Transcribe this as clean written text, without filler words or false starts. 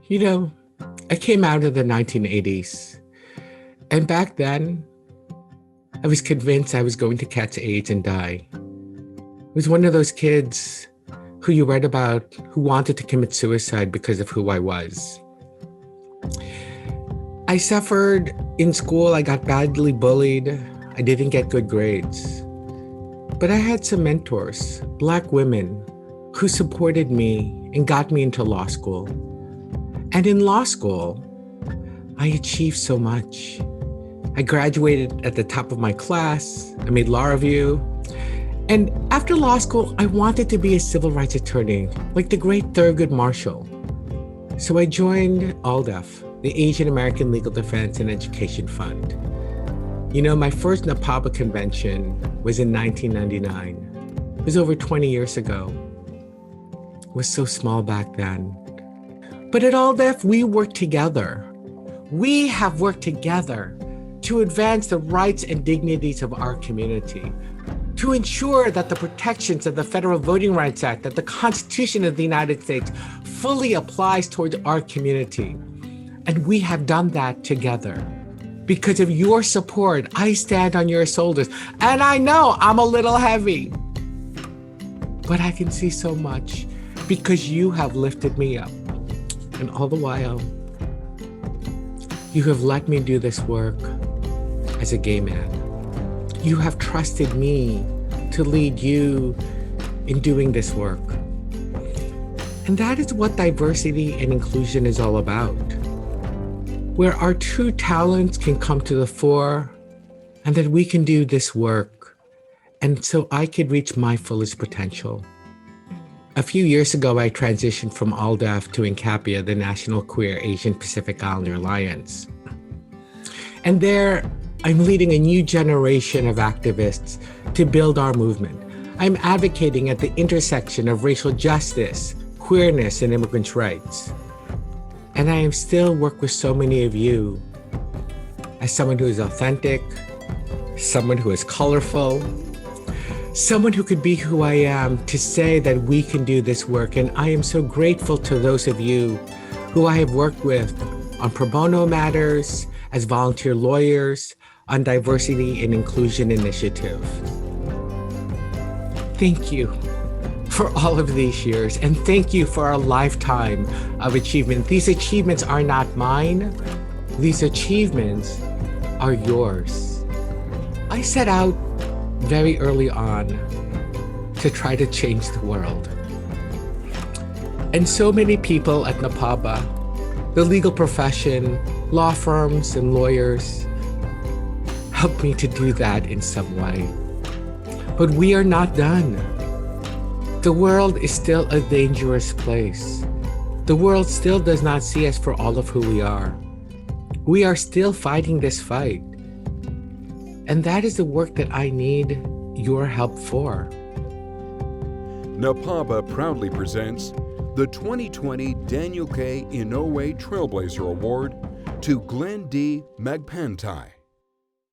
You know, I came out of the 1980s, and back then, I was convinced I was going to catch AIDS and die. I was one of those kids who you read about who wanted to commit suicide because of who I was. I suffered in school. I got badly bullied. I didn't get good grades. But I had some mentors, Black women, who supported me and got me into law school. And in law school, I achieved so much. I graduated at the top of my class. I made law review. And after law school, I wanted to be a civil rights attorney, like the great Thurgood Marshall. So I joined ALDEF, the Asian American Legal Defense and Education Fund. You know, my first NAPABA convention was in 1999. It was over 20 years ago. It was so small back then. But at ALDEF, we work together. We have worked together to advance the rights and dignities of our community, to ensure that the protections of the Federal Voting Rights Act, that the Constitution of the United States fully applies towards our community. And we have done that together. Because of your support, I stand on your shoulders. And I know I'm a little heavy, but I can see so much because you have lifted me up. And all the while, you have let me do this work as a gay man. You have trusted me to lead you in doing this work. And that is what diversity and inclusion is all about, where our true talents can come to the fore and that we can do this work. And so I could reach my fullest potential. A few years ago, I transitioned from ALDEF to NCAPIA, the National Queer Asian Pacific Islander Alliance. And there, I'm leading a new generation of activists to build our movement. I'm advocating at the intersection of racial justice, queerness, and immigrants' rights. And I am still work with so many of you as someone who is authentic, someone who is colorful, someone who could be who I am to say that we can do this work. And I am so grateful to those of you who I have worked with on pro bono matters, as volunteer lawyers, on diversity and inclusion initiative. Thank you for all of these years, and thank you for a lifetime of achievement. These achievements are not mine. These achievements are yours. I set out very early on to try to change the world. And so many people at NAPABA, the legal profession, law firms, and lawyers helped me to do that in some way. But we are not done. The world is still a dangerous place. The world still does not see us for all of who we are. We are still fighting this fight. And that is the work that I need your help for. NAPABA proudly presents the 2020 Daniel K. Inouye Trailblazer Award to Glenn D. Magpantay.